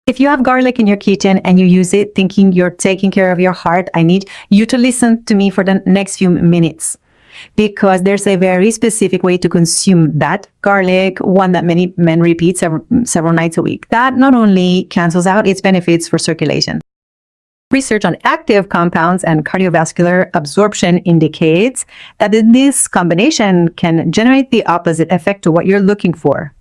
If you have garlic in your kitchen and you use it thinking you're taking care of your heart, I need you to listen to me for the next few minutes, because there's a very specific way to consume that garlic, one that many men repeat several nights a week. That not only cancels out its benefits for circulation. Research on active compounds and cardiovascular absorption indicates that this combination can generate the opposite effect to what you're looking for,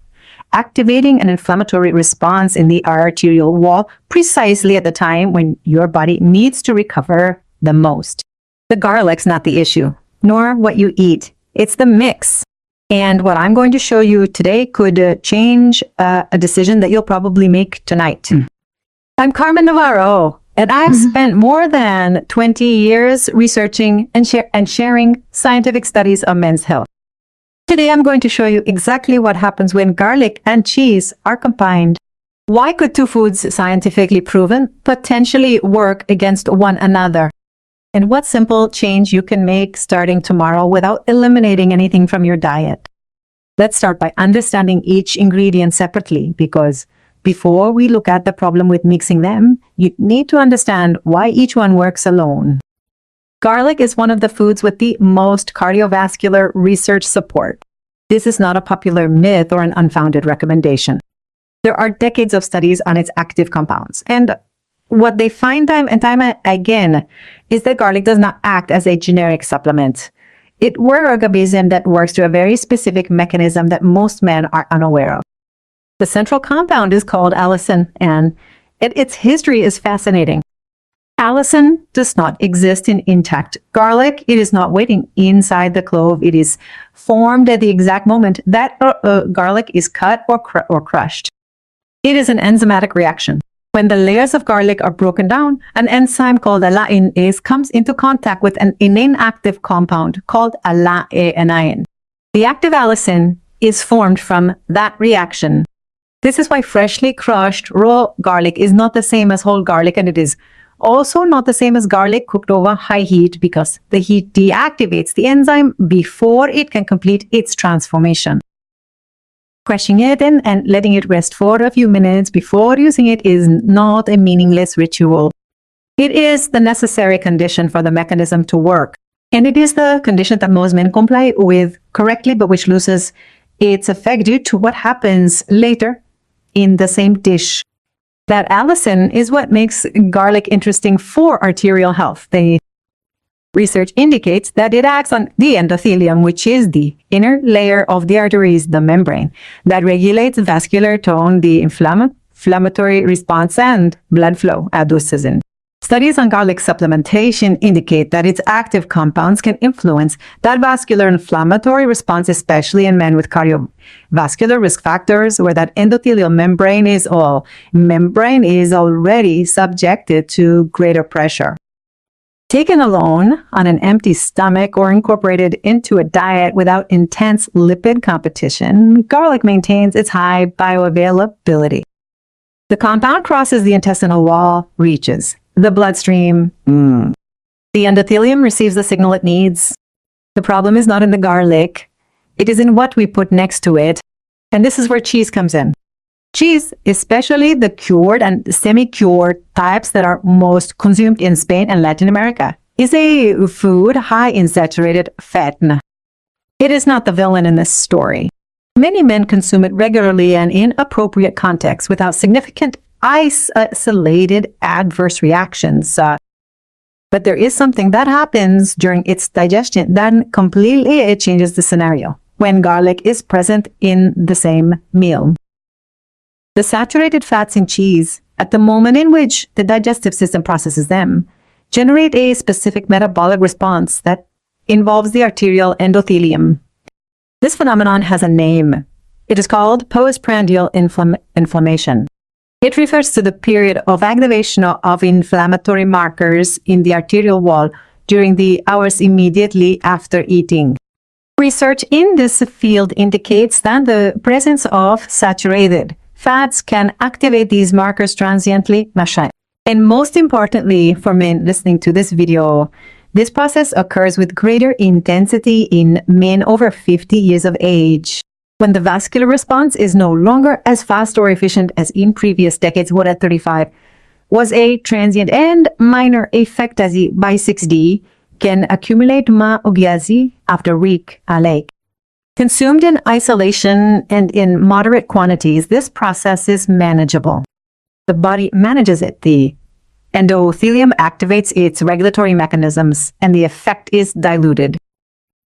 activating an inflammatory response in the arterial wall precisely at the time when your body needs to recover the most. The garlic's not the issue, nor what you eat. It's the mix. And what I'm going to show you today could change a decision that you'll probably make tonight. I'm Carmen Navarro, and I've spent more than 20 years researching and sharing scientific studies on men's health. Today, I'm going to show you exactly what happens when garlic and cheese are combined. Why could two foods scientifically proven potentially work against one another? And what simple change you can make starting tomorrow without eliminating anything from your diet. Let's start by understanding each ingredient separately, because before we look at the problem with mixing them, you need to understand why each one works alone. Garlic is one of the foods with the most cardiovascular research support. This is not a popular myth or an unfounded recommendation. There are decades of studies on its active compounds, and what they find time and time again is that garlic does not act as a generic supplement. It works an organism that works through a very specific mechanism that most men are unaware of. The central compound is called allicin, and its history is fascinating. Allicin does not exist in intact garlic. It is not waiting inside the clove. It is formed at the exact moment that garlic is cut or crushed. It is an enzymatic reaction. When the layers of garlic are broken down, an enzyme called allicin comes into contact with an inactive compound called allicin. The active allicin is formed from that reaction. This is why freshly crushed raw garlic is not the same as whole garlic, and it is also not the same as garlic cooked over high heat, because the heat deactivates the enzyme before it can complete its transformation. Crushing it and letting it rest for a few minutes before using it is not a meaningless ritual. It is the necessary condition for the mechanism to work. And it is the condition that most men comply with correctly, but which loses its effect due to what happens later in the same dish. That allicin is what makes garlic interesting for arterial health. The research indicates that it acts on the endothelium, which is the inner layer of the arteries, the membrane, that regulates vascular tone, the inflammatory response, and blood flow, adduces. Studies on garlic supplementation indicate that its active compounds can influence that vascular inflammatory response, especially in men with cardiovascular risk factors, where that endothelial membrane is already subjected to greater pressure. Taken alone on an empty stomach or incorporated into a diet without intense lipid competition, garlic maintains its high bioavailability. The compound crosses the intestinal wall, reaches the bloodstream. The endothelium receives the signal it needs. The problem is not in the garlic. It is in what we put next to it. And this is where cheese comes in. Cheese, especially the cured and semi-cured types that are most consumed in Spain and Latin America, is a food high in saturated fat. It is not the villain in this story. Many men consume it regularly and in appropriate contexts without significant isolated adverse reactions. But there is something that happens during its digestion that completely changes the scenario when garlic is present in the same meal. The saturated fats in cheese, at the moment in which the digestive system processes them, generate a specific metabolic response that involves the arterial endothelium. This phenomenon has a name. It is called postprandial inflammation. It refers to the period of activation of inflammatory markers in the arterial wall during the hours immediately after eating. Research in this field indicates that the presence of saturated fats can activate these markers transiently. And most importantly, for men listening to this video, this process occurs with greater intensity in men over 50 years of age. When the vascular response is no longer as fast or efficient as in previous decades, what at 35 was a transient and minor effect as by 6D can accumulate mYXZKod7Q after week alike. Consumed in isolation and in moderate quantities, this process is manageable. The body manages it. The endothelium activates its regulatory mechanisms and the effect is diluted.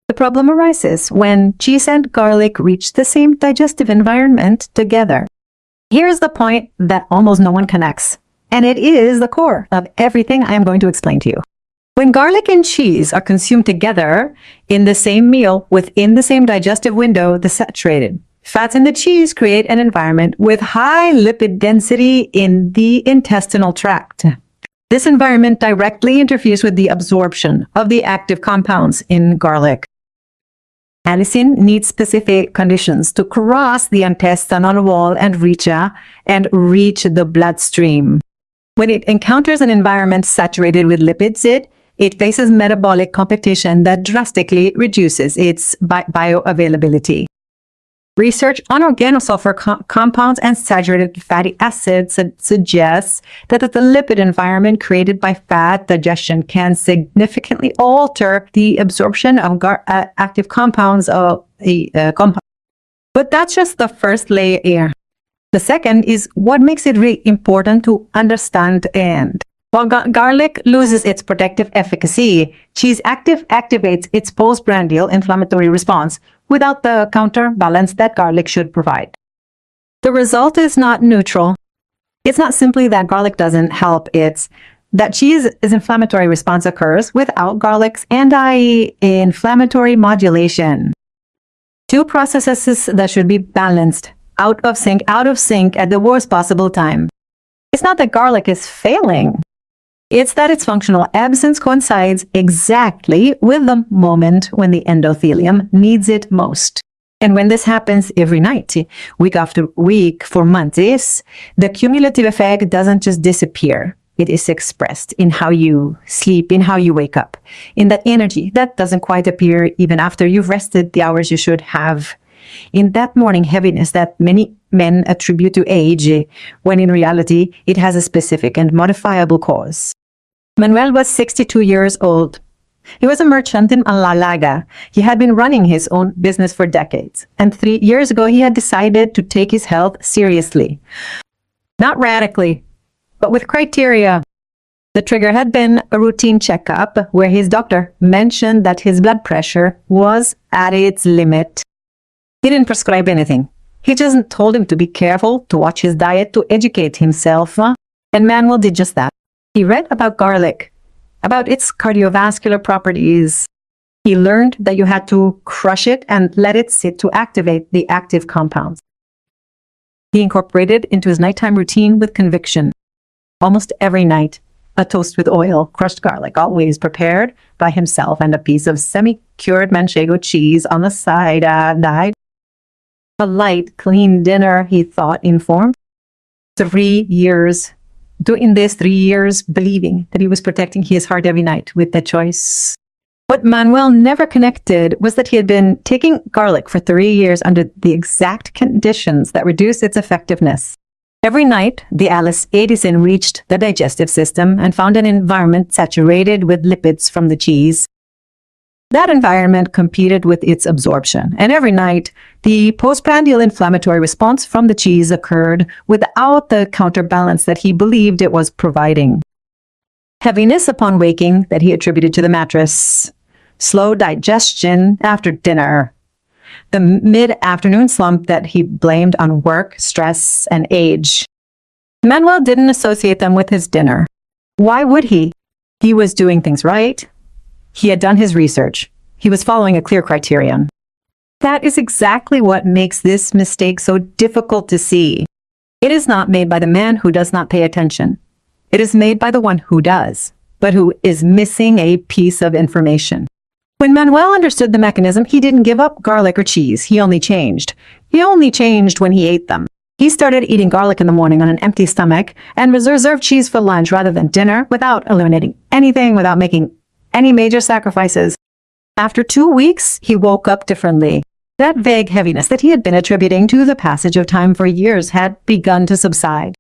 The problem arises when cheese and garlic reach the same digestive environment together. Here's the point that almost no one connects, and it is the core of everything I am going to explain to you. When garlic and cheese are consumed together in the same meal within the same digestive window, the saturated fats in the cheese create an environment with high lipid density in the intestinal tract. This environment directly interferes with the absorption of the active compounds in garlic. Allicin needs specific conditions to cross the intestinal wall and reach the bloodstream. When it encounters an environment saturated with lipids, it faces metabolic competition that drastically reduces its bioavailability. Research on organosulfur compounds and saturated fatty acids suggests that the lipid environment created by fat digestion can significantly alter the absorption of active compounds of But that's just the first layer. The second is what makes it really important to understand. And while garlic loses its protective efficacy, cheese activates its postprandial inflammatory response without the counterbalance that garlic should provide. The result is not neutral. It's not simply that garlic doesn't help, it's that cheese's inflammatory response occurs without garlic's anti-inflammatory modulation. Two processes that should be balanced, out of sync at the worst possible time. It's not that garlic is failing. It's that its functional absence coincides exactly with the moment when the endothelium needs it most. And when this happens every night, week after week, for months, the cumulative effect doesn't just disappear. It is expressed in how you sleep, in how you wake up, in that energy that doesn't quite appear even after you've rested the hours you should have, in that morning heaviness that many men attribute to age, when in reality it has a specific and modifiable cause. Manuel was 62 years old. He was a merchant in Malaga. He had been running his own business for decades, and 3 years ago he had decided to take his health seriously. Not radically, but with criteria. The trigger had been a routine checkup where his doctor mentioned that his blood pressure was at its limit. He didn't prescribe anything. He just told him to be careful, to watch his diet, to educate himself, and Manuel did just that. He read about garlic, about its cardiovascular properties. He learned that you had to crush it and let it sit to activate the active compounds. He incorporated into his nighttime routine with conviction. Almost every night, a toast with oil, crushed garlic, always prepared by himself, and a piece of semi-cured manchego cheese on the side. A light, clean dinner, he thought, informed. 3 years. Doing this 3 years, believing that he was protecting his heart every night with that choice. What Manuel never connected was that he had been taking garlic for 3 years under the exact conditions that reduced its effectiveness. Every night, the allicin reached the digestive system and found an environment saturated with lipids from the cheese. That environment competed with its absorption, and every night, the postprandial inflammatory response from the cheese occurred without the counterbalance that he believed it was providing. Heaviness upon waking that he attributed to the mattress, slow digestion after dinner, the mid-afternoon slump that he blamed on work, stress, and age. Manuel didn't associate them with his dinner. Why would he? He was doing things right. He had done his research. He was following a clear criterion. That is exactly what makes this mistake so difficult to see. It is not made by the man who does not pay attention. It is made by the one who does, but who is missing a piece of information. When Manuel understood the mechanism, he didn't give up garlic or cheese. He only changed. He only changed when he ate them. He started eating garlic in the morning on an empty stomach and reserved cheese for lunch rather than dinner, without eliminating anything, without making any major sacrifices. After 2 weeks, he woke up differently. That vague heaviness that he had been attributing to the passage of time for years had begun to subside.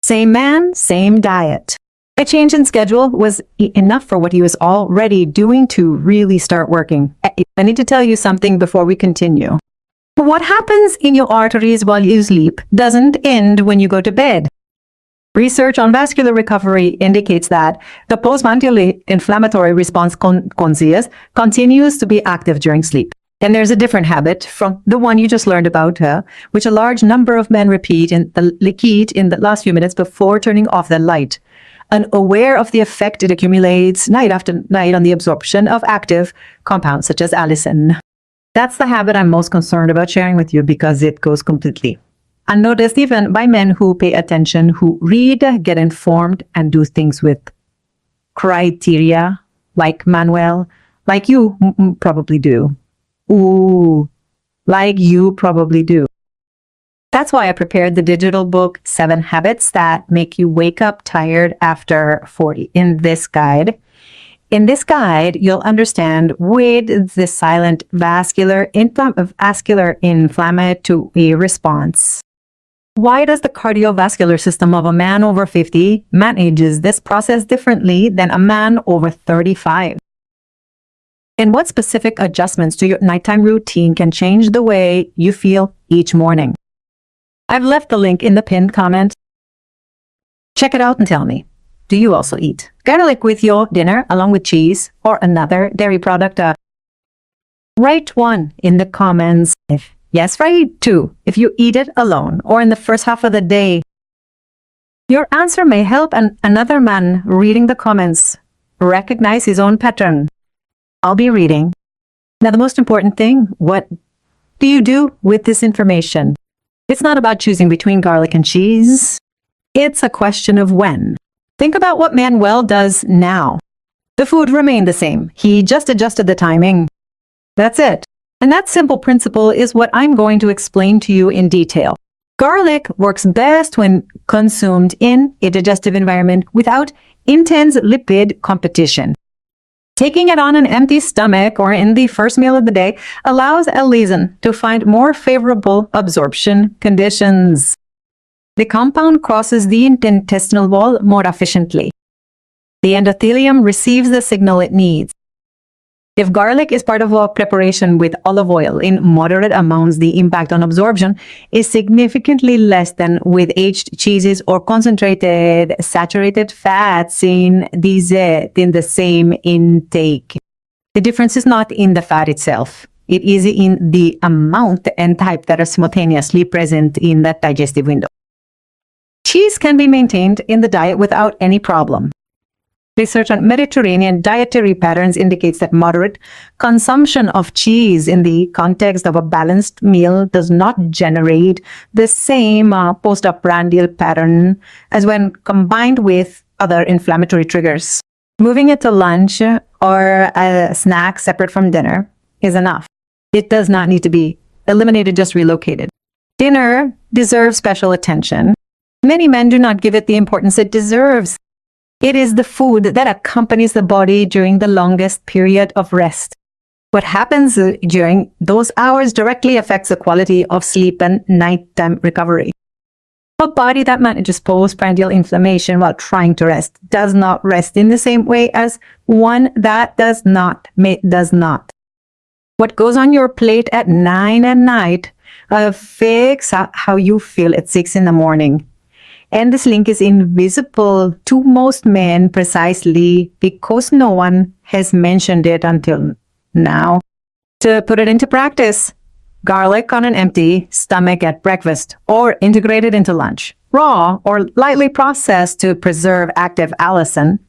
Same man, same diet. A change in schedule was enough for what he was already doing to really start working. I need to tell you something before we continue. What happens in your arteries while you sleep doesn't end when you go to bed. Research on vascular recovery indicates that the post-inflammatory response conscious continues to be active during sleep. And there's a different habit from the one you just learned about, which a large number of men repeat in the last few minutes before turning off the light. Unaware of the effect it accumulates night after night on the absorption of active compounds such as allicin. That's the habit I'm most concerned about sharing with you because it goes completely unnoticed even by men who pay attention, who read, get informed, and do things with criteria, like Manuel, like you probably do. Ooh, like you probably do. That's why I prepared the digital book, 7 Habits That Make You Wake Up Tired After 40. In this guide, you'll understand with the silent vascular inflammatory response. Why does the cardiovascular system of a man over 50 manages this process differently than a man over 35? And what specific adjustments to your nighttime routine can change the way you feel each morning? I've left the link in the pinned comment. Check it out and tell me, do you also eat garlic with your dinner along with cheese or another dairy product? Write 1 in the comments. Yes, write 2 if you eat it alone or in the first half of the day. Your answer may help another man reading the comments recognize his own pattern. I'll be reading. Now, the most important thing, what do you do with this information? It's not about choosing between garlic and cheese. It's a question of when. Think about what Manuel does now. The food remained the same. He just adjusted the timing. That's it. And that simple principle is what I'm going to explain to you in detail. Garlic works best when consumed in a digestive environment without intense lipid competition. Taking it on an empty stomach or in the first meal of the day allows allicin to find more favorable absorption conditions. The compound crosses the intestinal wall more efficiently. The endothelium receives the signal it needs. If garlic is part of a preparation with olive oil in moderate amounts, the impact on absorption is significantly less than with aged cheeses or concentrated saturated fats in the same intake. The difference is not in the fat itself. It is in the amount and type that are simultaneously present in that digestive window. Cheese can be maintained in the diet without any problem. Research on Mediterranean dietary patterns indicates that moderate consumption of cheese in the context of a balanced meal does not generate the same postprandial pattern as when combined with other inflammatory triggers. Moving it to lunch or a snack separate from dinner is enough. It does not need to be eliminated, just relocated. Dinner deserves special attention. Many men do not give it the importance it deserves. It is the food that accompanies the body during the longest period of rest. What happens during those hours directly affects the quality of sleep and nighttime recovery. A body that manages postprandial inflammation while trying to rest does not rest in the same way as one that does not. What goes on your plate at 9 at night affects how you feel at 6 in the morning. And this link is invisible to most men precisely because no one has mentioned it until now. To put it into practice, garlic on an empty stomach at breakfast or integrated into lunch, raw or lightly processed to preserve active allicin,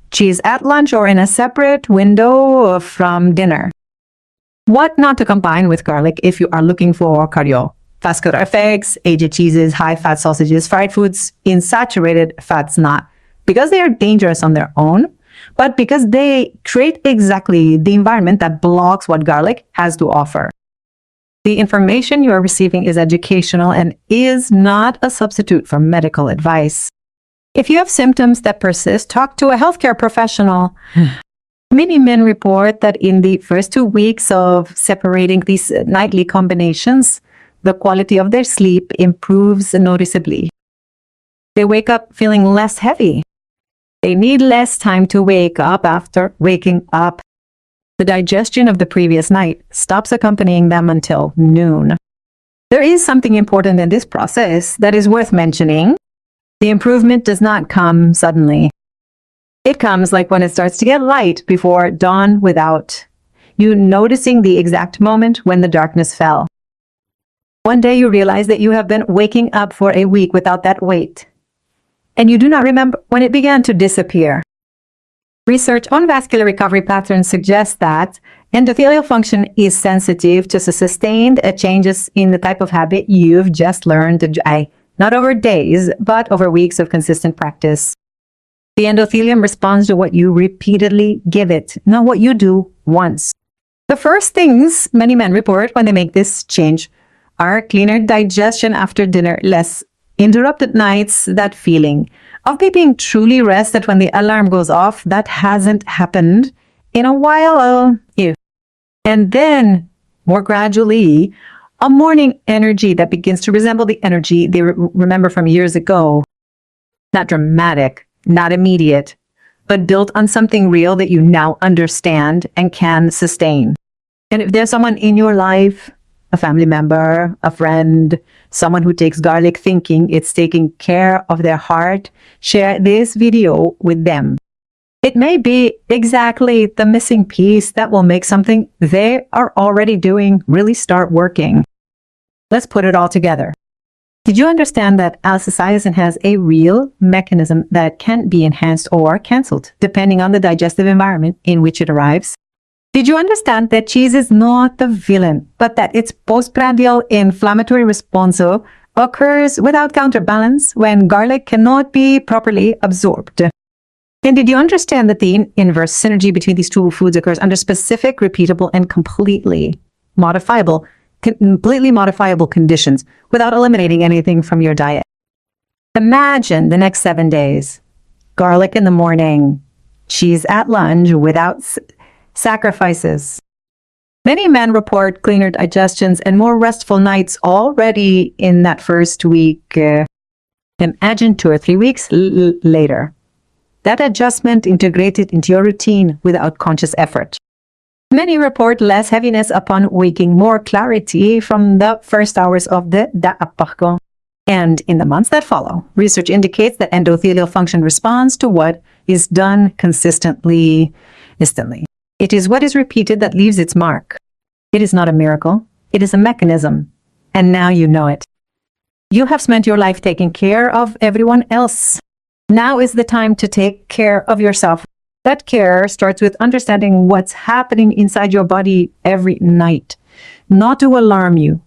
cheese at lunch or in a separate window from dinner. What not to combine with garlic if you are looking for cardiovascular effects, aged cheeses, high-fat sausages, fried foods, in saturated fats, not because they are dangerous on their own, but because they create exactly the environment that blocks what garlic has to offer. The information you are receiving is educational and is not a substitute for medical advice. If you have symptoms that persist, talk to a healthcare professional. Many men report that in the first 2 weeks of separating these nightly combinations, the quality of their sleep improves noticeably. They wake up feeling less heavy. They need less time to wake up after waking up. The digestion of the previous night stops accompanying them until noon. There is something important in this process that is worth mentioning. The improvement does not come suddenly. It comes like when it starts to get light before dawn without you noticing the exact moment when the darkness fell. One day you realize that you have been waking up for a week without that weight, and you do not remember when it began to disappear. Research on vascular recovery patterns suggests that endothelial function is sensitive to sustained changes in the type of habit you've just learned to not over days, but over weeks of consistent practice. The endothelium responds to what you repeatedly give it, not what you do once. The first things many men report when they make this change are cleaner digestion after dinner, less interrupted nights, that feeling of being truly rested when the alarm goes off. That hasn't happened in a while. And then, more gradually, a morning energy that begins to resemble the energy they remember from years ago. Not dramatic, not immediate, but built on something real that you now understand and can sustain. And if there's someone in your life, a family member, a friend, someone who takes garlic thinking it's taking care of their heart, share this video with them. It may be exactly the missing piece that will make something they are already doing really start working. Let's put it all together. Did you understand that alcicizin has a real mechanism that can be enhanced or cancelled depending on the digestive environment in which it arrives? Did you understand that cheese is not the villain, but that its postprandial inflammatory response occurs without counterbalance when garlic cannot be properly absorbed? And did you understand that the inverse synergy between these two foods occurs under specific, repeatable, and completely modifiable conditions without eliminating anything from your diet? Imagine the next 7 days. Garlic in the morning, cheese at lunch without sacrifices. Many men report cleaner digestions and more restful nights already in that first week. Imagine 2 or 3 weeks later. That adjustment integrated into your routine without conscious effort. Many report less heaviness upon waking, more clarity from the first hours of the da'apako. And in the months that follow, research indicates that endothelial function responds to what is done consistently, instantly. It is what is repeated that leaves its mark. It is not a miracle. It is a mechanism. And now you know it. You have spent your life taking care of everyone else. Now is the time to take care of yourself. That care starts with understanding what's happening inside your body every night. Not to alarm you,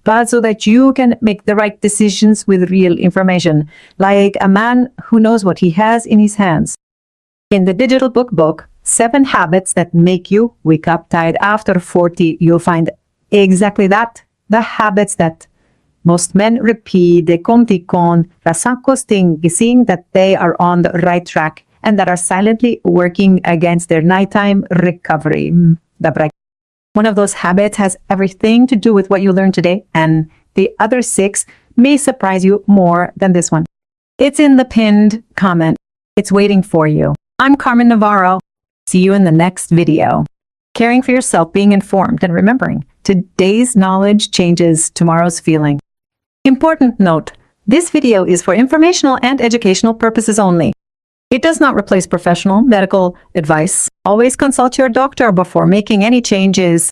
but so that you can make the right decisions with real information, like a man who knows what he has in his hands. In the digital book, 7 Habits That Make You Wake Up Tired After 40, you'll find exactly that, the habits that most men repeat, they kontikon, rasakosting, seeing that they are on the right track and that are silently working against their nighttime recovery. One of those habits has everything to do with what you learned today, and the other 6 may surprise you more than this one. It's in the pinned comment. It's waiting for you. I'm Carmen Navarro. See you in the next video. Caring for yourself, being informed, and remembering today's knowledge changes tomorrow's feeling. Important note, this video is for informational and educational purposes only. It does not replace professional medical advice. Always consult your doctor before making any changes.